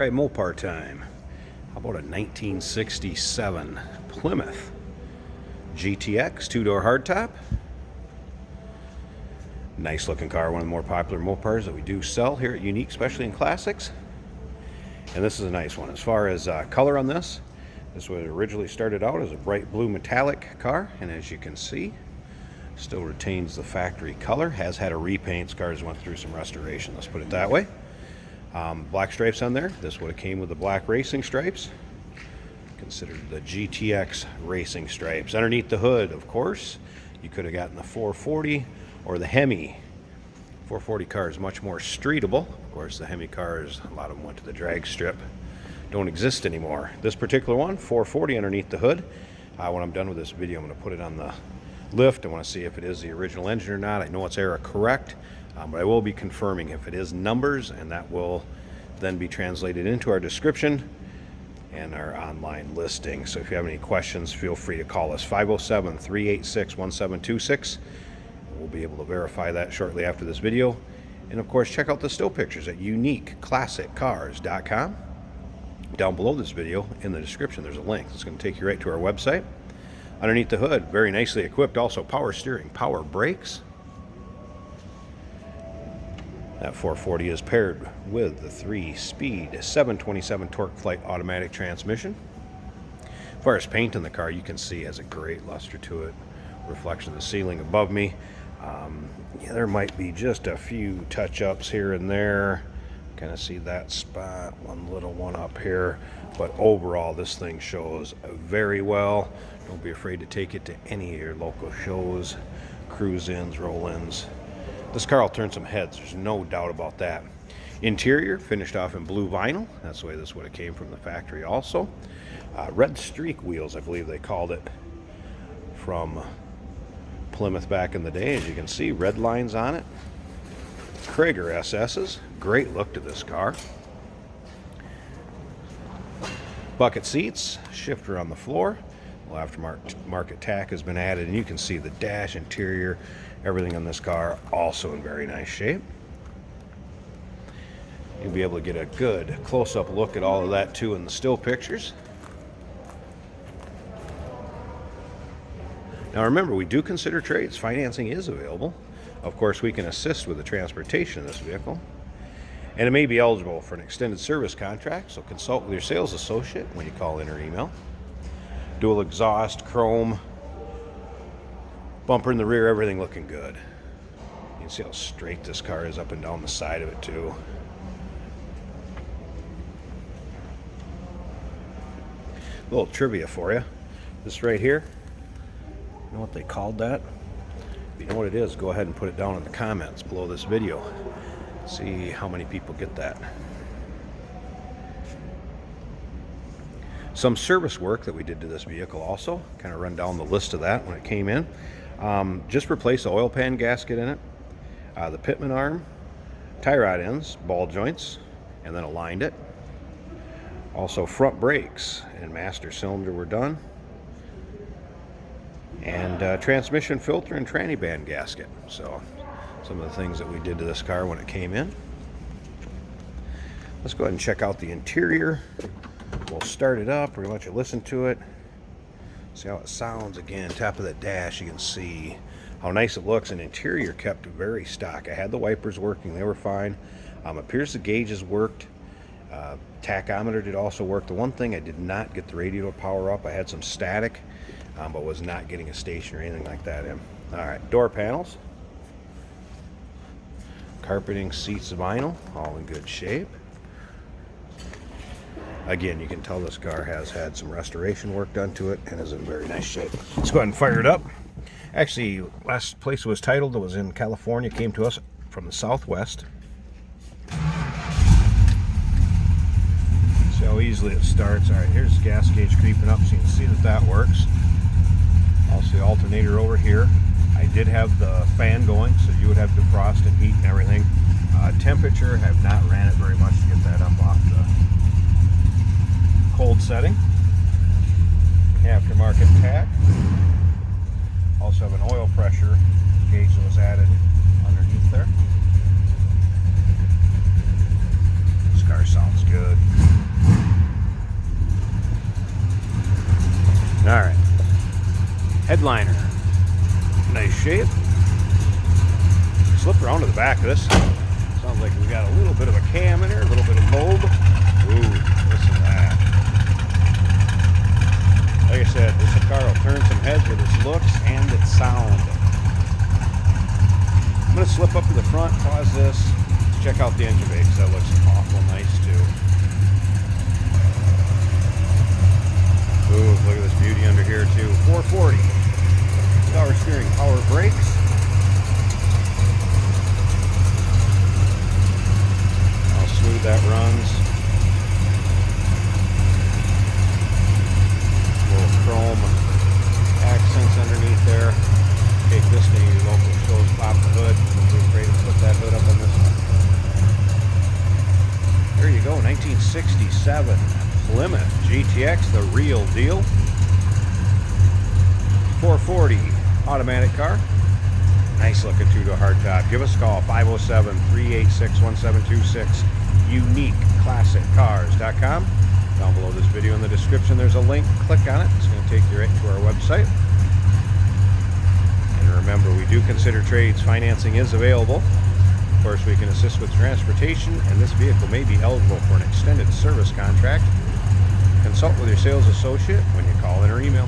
right, Mopar time. How about a 1967 Plymouth GTX two-door hardtop? Nice looking car, one of the more popular Mopars that we do sell here at Unique, especially in classics. And this is a nice one. As far as color on this was originally started out as a bright blue metallic car, and as you can see, still retains the factory color. Has had a repaint. Cars went through some restoration, let's put it that way. Black stripes on there. This would have came with the black racing stripes, considered the GTX racing stripes. Underneath the hood, of course, you could have gotten the 440 or the Hemi. 440 car is much more streetable. Of course, the Hemi cars, a lot of them went to the drag strip, don't exist anymore. This particular one, 440 underneath the hood. When I'm done with this video, I'm going to put it on the lift. I want to see if it is the original engine or not. I know it's era correct, but I will be confirming if it is numbers, and that will then be translated into our description and our online listing. So if you have any questions, feel free to call us 507-386-1726. We'll be able to verify that shortly after this video. And of course, check out the still pictures at uniqueclassiccars.com. Down below this video in the description, there's a link that's going to take you right to our website. Underneath the hood, very nicely equipped, also power steering, power brakes. That 440 is paired with the 3-speed 727 torque flight automatic transmission. As far as paint in the car, you can see it has a great luster to it. Reflection of the ceiling above me. Yeah, there might be just a few touch-ups here and there. Kind of see that spot, one little one up here. But overall, this thing shows very well. Don't be afraid to take it to any of your local shows, cruise-ins, roll-ins. This car will turn some heads, there's no doubt about that. Interior, finished off in blue vinyl. That's the way this would have came from the factory also. Red streak wheels, I believe they called it, from Plymouth back in the day. As you can see, red lines on it. Krager SS's, great look to this car. Bucket seats, shifter on the floor. Well, aftermarket tack has been added, and you can see the dash, interior, everything on this car also in very nice shape. You'll be able to get a good close-up look at all of that too in the still pictures. Now remember, we do consider trades. Financing is available. Of course, we can assist with the transportation of this vehicle, and it may be eligible for an extended service contract, so consult with your sales associate when you call in or email. Dual exhaust, chrome, bumper in the rear, everything looking good. You can see how straight this car is up and down the side of it too. A little trivia for you. This right here, you know what they called that? If you know what it is, go ahead and put it down in the comments below this video. See how many people get that. Some service work that we did to this vehicle also, kind of run down the list of that when it came in. Just replaced the oil pan gasket in it, the pitman arm, tie rod ends, ball joints, and then aligned it. Also front brakes and master cylinder were done. And transmission filter and tranny band gasket. So some of the things that we did to this car when it came in. Let's go ahead and check out the interior. We'll start it up. We're going to let you listen to it. See how it sounds. Again, top of that dash, you can see how nice it looks. And interior kept very stock. I had the wipers working. They were fine. Appears the gauges worked. Tachometer did also work. The one thing I did not get the radio to power up. I had some static, but was not getting a station or anything like that in. All right, door panels. Carpeting, seats, vinyl, all in good shape. Again, you can tell this car has had some restoration work done to it and is in very nice shape. Let's go ahead and fire it up. Actually, last place it was titled, it was in California, came to us from the Southwest. See how easily it starts. All right, here's the gas gauge creeping up, so you can see that that works. Also the alternator over here. I did have the fan going, so you would have defrost and heat and everything. Temperature, have not ran it very much to get that up off the cold setting. Aftermarket tack. Also have an oil pressure gauge that was added underneath there. This car sounds good. liner. Nice shape. Slip around to the back of this. Sounds like we got a little bit of a cam in there, a little bit of lobe. Ooh, listen to that. Like I said, this car will turn some heads with its looks and its sound. I'm going to slip up to the front, pause this, let's check out the engine bay because that looks awful nice too. Ooh, look at this beauty under here too. 440. Power steering, power brakes. How smooth that runs. Little chrome accents underneath there. Take this thing, your local shows, pop the hood. Don't be afraid to put that hood up on this one. There you go, 1967 Plymouth GTX, the real deal. 440 automatic car. Nice looking two-door hardtop. Give us a call, 507-386-1726. UniqueClassicCars.com. Down below this video in the description, there's a link. Click on it. It's going to take you right to our website. And remember, we do consider trades. Financing is available. Of course, we can assist with transportation, and this vehicle may be eligible for an extended service contract. Consult with your sales associate when you call in or email.